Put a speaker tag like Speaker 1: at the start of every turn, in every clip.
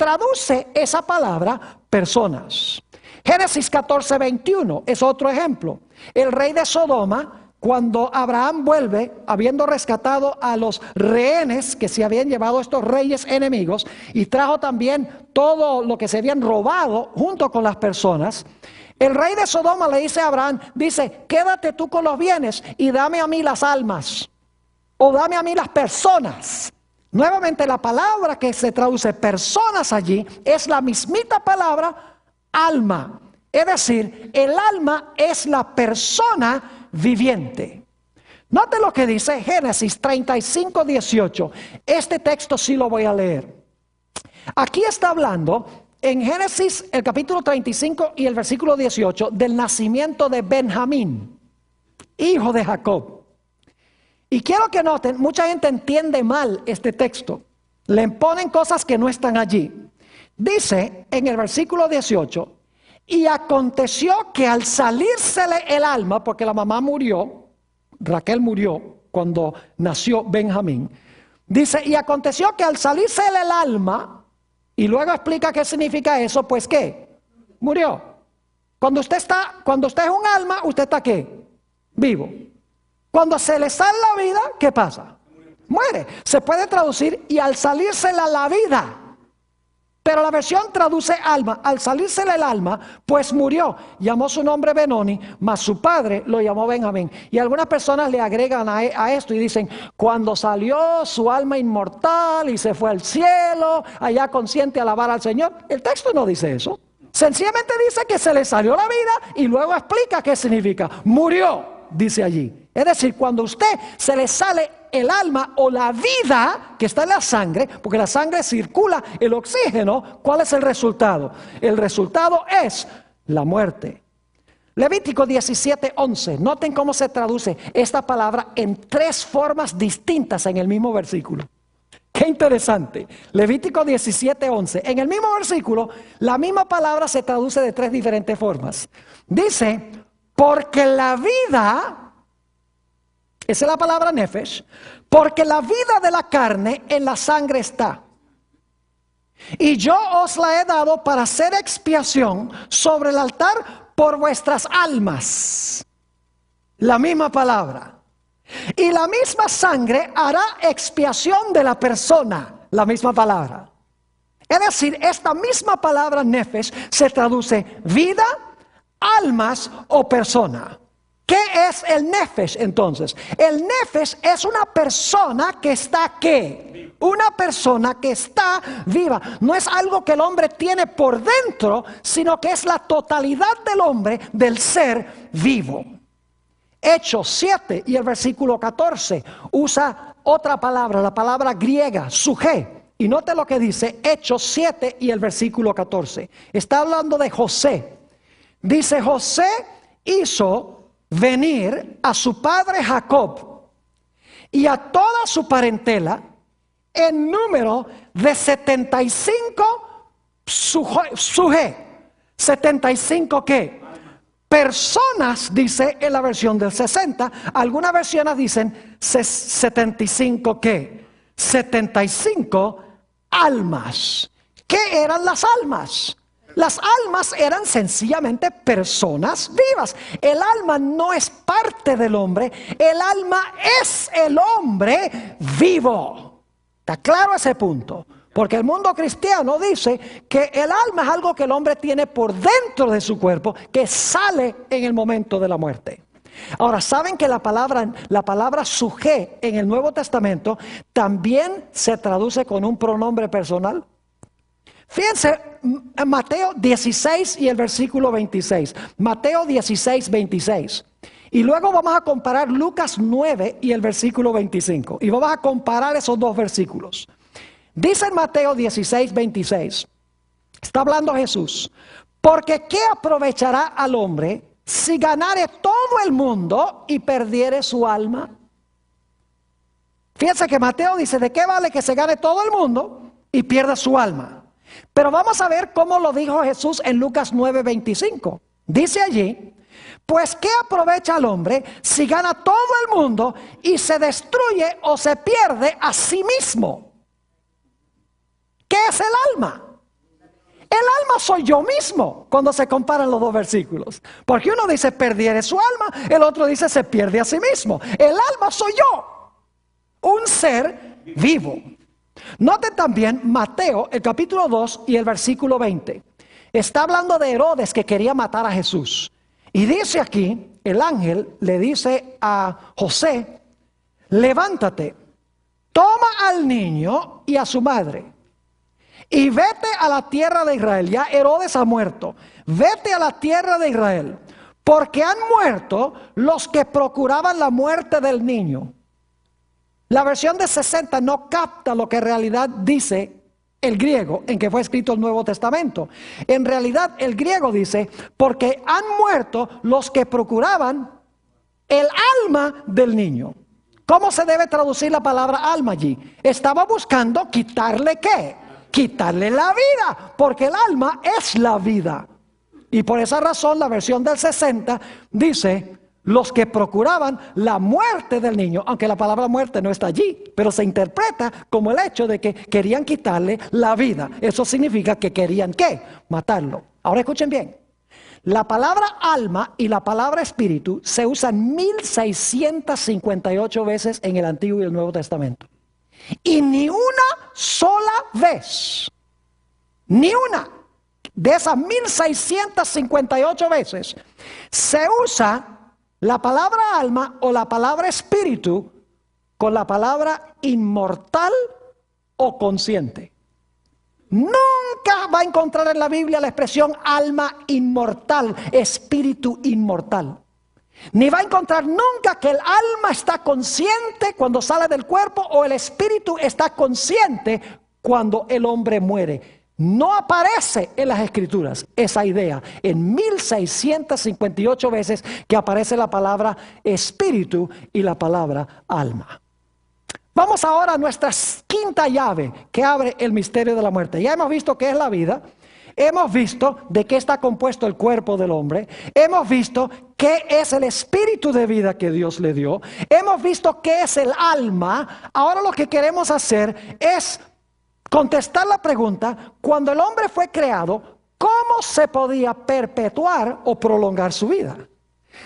Speaker 1: traduce esa palabra personas. Génesis 14:21 es otro ejemplo. El rey de Sodoma, cuando Abraham vuelve, habiendo rescatado a los rehenes que se habían llevado estos reyes enemigos, y trajo también todo lo que se habían robado junto con las personas, el rey de Sodoma le dice a Abraham, dice, quédate tú con los bienes y dame a mí las almas, o dame a mí las personas. Nuevamente la palabra que se traduce personas allí es la mismita palabra alma. Es decir, el alma es la persona viviente. Note lo que dice Génesis 35:18. Este texto sí lo voy a leer. Aquí está hablando en Génesis el capítulo 35 y el versículo 18 del nacimiento de Benjamín, hijo de Jacob. Y quiero que noten, mucha gente entiende mal este texto. Le ponen cosas que no están allí. Dice en el versículo 18, y aconteció que al salírsele el alma, porque la mamá murió, Raquel murió cuando nació Benjamín. Dice, y aconteció que al salírsele el alma, y luego explica qué significa eso, pues ¿qué? Murió. Cuando usted es un alma, ¿usted está qué? Vivo. Cuando se le sale la vida, ¿qué pasa? Muere. Se puede traducir, y al salírsele la vida. Pero la versión traduce alma. Al salírsele el alma, pues murió. Llamó su nombre Benoni, mas su padre lo llamó Benjamín. Y algunas personas le agregan a esto y dicen, cuando salió su alma inmortal y se fue al cielo, allá consciente a alabar al Señor. El texto no dice eso. Sencillamente dice que se le salió la vida y luego explica qué significa. Murió, dice allí. Es decir, cuando a usted se le sale el alma o la vida que está en la sangre, porque la sangre circula el oxígeno, ¿cuál es el resultado? El resultado es la muerte. Levítico 17:11. Noten cómo se traduce esta palabra en 3 formas distintas en el mismo versículo. Qué interesante. Levítico 17:11. En el mismo versículo, la misma palabra se traduce de 3 diferentes formas. Dice, porque la vida... Esa es la palabra nefesh, porque la vida de la carne en la sangre está. Y yo os la he dado para hacer expiación sobre el altar por vuestras almas. La misma palabra. Y la misma sangre hará expiación de la persona. La misma palabra. Es decir, esta misma palabra nefesh se traduce vida, almas o persona. ¿Qué es el nefesh entonces? El nefesh es una persona que está ¿qué? Una persona que está viva. No es algo que el hombre tiene por dentro, sino que es la totalidad del hombre, del ser vivo. Hechos 7 y el versículo 14 usa otra palabra, la palabra griega, suje. Y note lo que dice Hechos 7 y el versículo 14. Está hablando de José. Dice, José hizo venir a su padre Jacob y a toda su parentela en número de 75 suje. 75 ¿qué? Personas, dice en la versión del 60. Algunas versiones dicen 75 ¿qué? 75 almas. ¿Qué eran las almas? Las almas eran sencillamente personas vivas. El alma no es parte del hombre. El alma es el hombre vivo. ¿Está claro ese punto? Porque el mundo cristiano dice que el alma es algo que el hombre tiene por dentro de su cuerpo, que sale en el momento de la muerte. Ahora, ¿saben que la palabra suje en el Nuevo Testamento también se traduce con un pronombre personal? Fíjense en Mateo 16 y el versículo 26. Mateo 16, 26. Y luego vamos a comparar Lucas 9 y el versículo 25. Y vamos a comparar esos 2 versículos. Dice en Mateo 16, 26. Está hablando Jesús. Porque ¿qué aprovechará al hombre si ganare todo el mundo y perdiere su alma? Fíjense que Mateo dice, ¿de qué vale que se gane todo el mundo y pierda su alma? Pero vamos a ver cómo lo dijo Jesús en Lucas 9:25. Dice allí, pues ¿qué aprovecha al hombre si gana todo el mundo y se destruye o se pierde a sí mismo? ¿Qué es el alma? soy yo mismo cuando se comparan los dos versículos. Porque uno dice perdiere su alma, el otro dice se pierde a sí mismo. El alma soy yo, un ser vivo. Noten también Mateo, el capítulo 2 y el versículo 20. Está hablando de Herodes que quería matar a Jesús. Y dice aquí, el ángel le dice a José, levántate, toma al niño y a su madre y vete a la tierra de Israel. Ya Herodes ha muerto. Vete a la tierra de Israel, porque han muerto los que procuraban la muerte del niño. La versión de 60 no capta lo que en realidad dice el griego en que fue escrito el Nuevo Testamento. En realidad el griego dice, porque han muerto los que procuraban el alma del niño. ¿Cómo se debe traducir la palabra alma allí? Estaba buscando quitarle ¿qué? Quitarle la vida, porque el alma es la vida. Y por esa razón la versión del 60 dice, los que procuraban la muerte del niño, aunque la palabra muerte no está allí, pero se interpreta como el hecho de que querían quitarle la vida. Eso significa que querían ¿qué? Matarlo. Ahora escuchen bien. La palabra alma y la palabra espíritu se usan 1658 veces en el Antiguo y el Nuevo Testamento. Y ni una sola vez, ni una de esas 1658 veces se usa la palabra alma o la palabra espíritu con la palabra inmortal o consciente. Nunca va a encontrar en la Biblia la expresión alma inmortal, espíritu inmortal. Ni va a encontrar nunca que el alma está consciente cuando sale del cuerpo o el espíritu está consciente cuando el hombre muere. No aparece en las Escrituras esa idea. En 1658 veces que aparece la palabra espíritu y la palabra alma. Vamos ahora a nuestra quinta llave que abre el misterio de la muerte. Ya hemos visto qué es la vida. Hemos visto de qué está compuesto el cuerpo del hombre. Hemos visto qué es el espíritu de vida que Dios le dio. Hemos visto qué es el alma. Ahora lo que queremos hacer es contestar la pregunta, cuando el hombre fue creado, ¿cómo se podía perpetuar o prolongar su vida?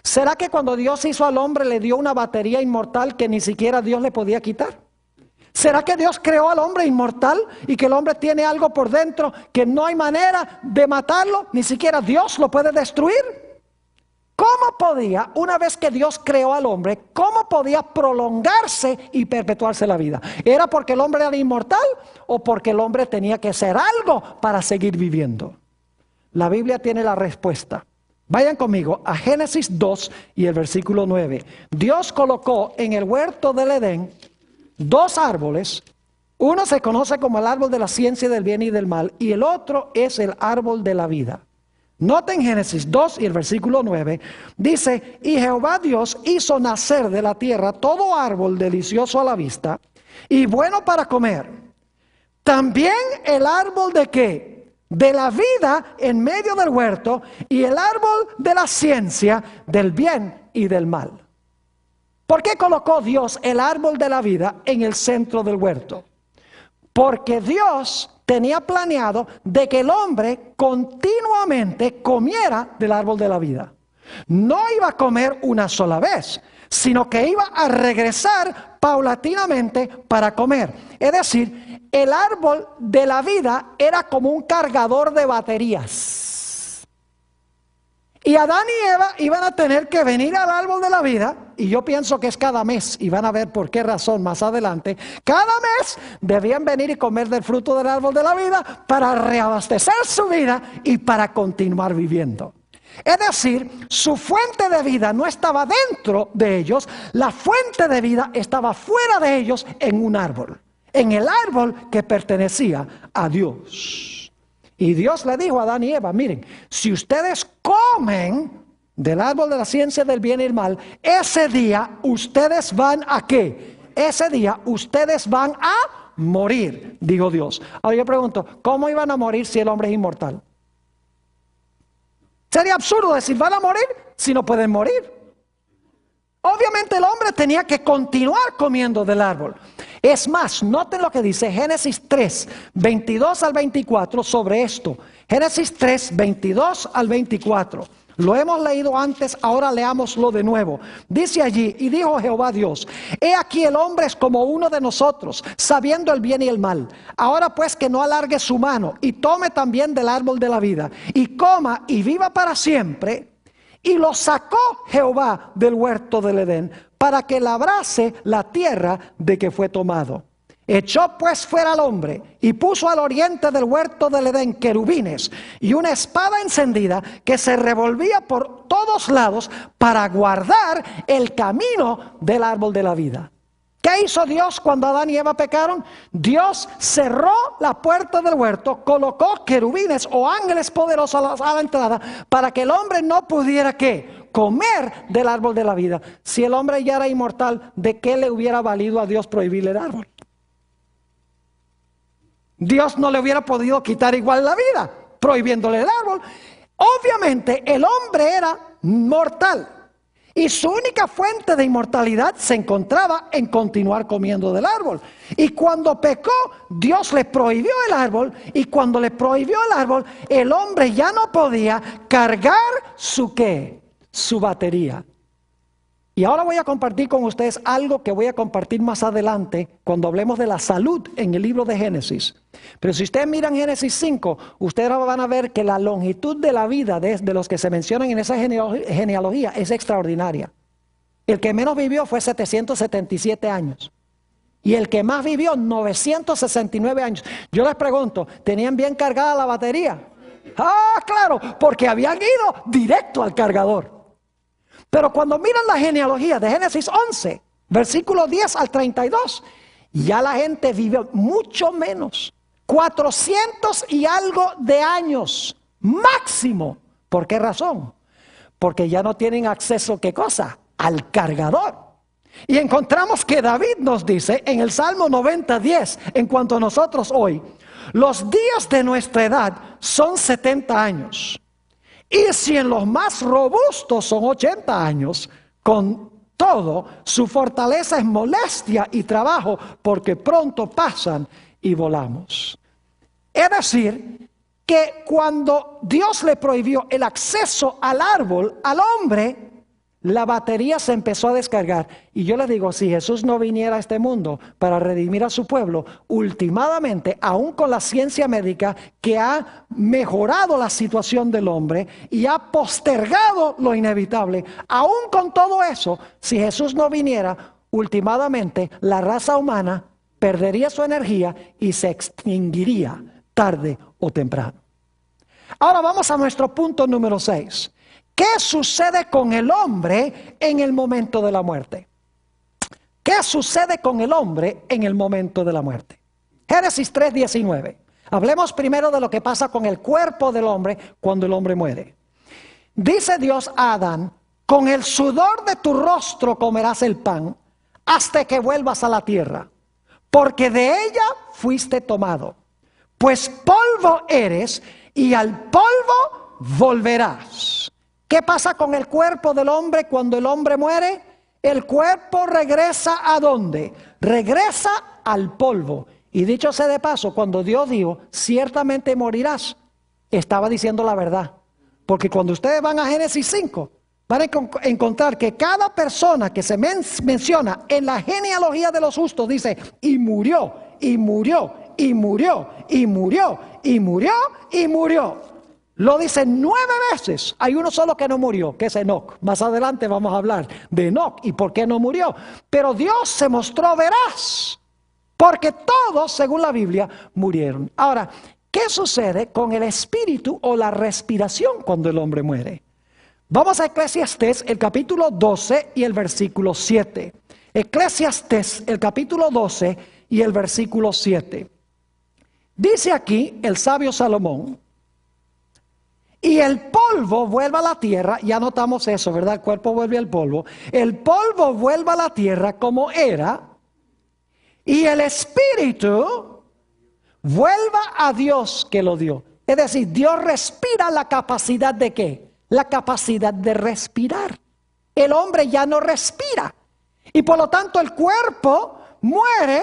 Speaker 1: ¿Será que cuando Dios hizo al hombre le dio una batería inmortal que ni siquiera Dios le podía quitar? ¿Será que Dios creó al hombre inmortal y que el hombre tiene algo por dentro que no hay manera de matarlo? Ni siquiera Dios lo puede destruir. ¿Cómo podía, una vez que Dios creó al hombre, cómo podía prolongarse y perpetuarse la vida? ¿Era porque el hombre era inmortal o porque el hombre tenía que hacer algo para seguir viviendo? La Biblia tiene la respuesta. Vayan conmigo a Génesis 2 y el versículo 9. Dios colocó en el huerto del Edén dos árboles. Uno se conoce como el árbol de la ciencia del bien y del mal y el otro es el árbol de la vida. Noten Génesis 2 y el versículo 9, dice, y Jehová Dios hizo nacer de la tierra todo árbol delicioso a la vista y bueno para comer. También el árbol de ¿qué? De la vida en medio del huerto y el árbol de la ciencia del bien y del mal. ¿Por qué colocó Dios el árbol de la vida en el centro del huerto? Porque Dios tenía planeado de que el hombre continuamente comiera del árbol de la vida. No iba a comer una sola vez, sino que iba a regresar paulatinamente para comer. Es decir, el árbol de la vida era como un cargador de baterías. Y Adán y Eva iban a tener que venir al árbol de la vida, y yo pienso que es cada mes, y van a ver por qué razón más adelante. Cada mes debían venir y comer del fruto del árbol de la vida para reabastecer su vida y para continuar viviendo. Es decir, su fuente de vida no estaba dentro de ellos, la fuente de vida estaba fuera de ellos en un árbol, en el árbol que pertenecía a Dios. Y Dios le dijo a Adán y Eva, miren, si ustedes comen del árbol de la ciencia del bien y el mal, ese día ustedes van a ¿qué? Ese día ustedes van a morir, dijo Dios. Ahora yo pregunto, ¿cómo iban a morir si el hombre es inmortal? Sería absurdo decir, ¿van a morir si no pueden morir? Obviamente el hombre tenía que continuar comiendo del árbol. Es más, noten lo que dice Génesis 3, 22 al 24 sobre esto. Génesis 3, 22 al 24. Lo hemos leído antes, ahora leámoslo de nuevo. Dice allí, y dijo Jehová Dios: he aquí el hombre es como uno de nosotros, sabiendo el bien y el mal. Ahora pues que no alargue su mano, y tome también del árbol de la vida, y coma y viva para siempre. Y lo sacó Jehová del huerto del Edén, para que labrase la tierra de que fue tomado. Echó pues fuera al hombre y puso al oriente del huerto del Edén querubines y una espada encendida que se revolvía por todos lados para guardar el camino del árbol de la vida. ¿Qué hizo Dios cuando Adán y Eva pecaron? Dios cerró la puerta del huerto, colocó querubines o ángeles poderosos a la entrada para que el hombre no pudiera ¿qué? Comer del árbol de la vida. Si el hombre ya era inmortal, ¿de qué le hubiera valido a Dios prohibirle el árbol? Dios no le hubiera podido quitar igual la vida, prohibiéndole el árbol. Obviamente el hombre era mortal y su única fuente de inmortalidad se encontraba en continuar comiendo del árbol. Y cuando pecó, Dios le prohibió el árbol, y cuando le prohibió el árbol, el hombre ya no podía cargar su ¿qué? Su batería. Y ahora voy a compartir con ustedes algo que voy a compartir más adelante cuando hablemos de la salud en el libro de Génesis. Pero si ustedes miran Génesis 5, ustedes van a ver que la longitud de la vida de los que se mencionan en esa genealogía es extraordinaria. El que menos vivió fue 777 años. Y el que más vivió, 969 años. Yo les pregunto, ¿tenían bien cargada la batería? Ah, claro, porque habían ido directo al cargador. Pero cuando miran la genealogía de Génesis 11, versículo 10 al 32, ya la gente vive mucho menos. 400 y algo de años, máximo. ¿Por qué razón? Porque ya no tienen acceso, ¿qué cosa? Al cargador. Y encontramos que David nos dice en el Salmo 90:10, en cuanto a nosotros hoy: los días de nuestra edad son 70 años. Y si en los más robustos son 80 años, con todo, su fortaleza es molestia y trabajo, porque pronto pasan y volamos. Es decir, que cuando Dios le prohibió el acceso al árbol, al hombre, la batería se empezó a descargar. Y yo les digo, si Jesús no viniera a este mundo para redimir a su pueblo, últimamente, aún con la ciencia médica que ha mejorado la situación del hombre y ha postergado lo inevitable, aún con todo eso, si Jesús no viniera, últimamente la raza humana perdería su energía y se extinguiría tarde o temprano. Ahora vamos a nuestro punto número 6. ¿Qué sucede con el hombre en el momento de la muerte? ¿Qué sucede con el hombre en el momento de la muerte? Génesis 3:19. Hablemos primero de lo que pasa con el cuerpo del hombre cuando el hombre muere. Dice Dios a Adán: con el sudor de tu rostro comerás el pan hasta que vuelvas a la tierra, porque de ella fuiste tomado. Pues polvo eres y al polvo volverás. ¿Qué pasa con el cuerpo del hombre cuando el hombre muere? El cuerpo regresa ¿a dónde? Regresa al polvo. Y dicho sea de paso, cuando Dios dijo, ciertamente morirás, estaba diciendo la verdad. Porque cuando ustedes van a Génesis 5, van a encontrar que cada persona que se menciona en la genealogía de los justos dice, y murió, y murió, y murió, y murió, y murió, y murió. Lo dice 9 veces. Hay uno solo que no murió, que es Enoc. Más adelante vamos a hablar de Enoc y por qué no murió. Pero Dios se mostró veraz, porque todos, según la Biblia, murieron. Ahora, ¿qué sucede con el espíritu o la respiración cuando el hombre muere? Vamos a Eclesiastés, el capítulo 12 y el versículo 7. Eclesiastés, el capítulo 12 y el versículo 7. Dice aquí el sabio Salomón: y el polvo vuelve a la tierra. Ya notamos eso, ¿verdad? El cuerpo vuelve al polvo. El polvo vuelve a la tierra como era, y el espíritu vuelva a Dios que lo dio. Es decir, Dios respira la capacidad de ¿qué? La capacidad de respirar. El hombre ya no respira, y por lo tanto el cuerpo muere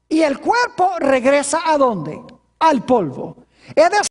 Speaker 1: y el cuerpo regresa ¿a dónde? Al polvo. Es decir,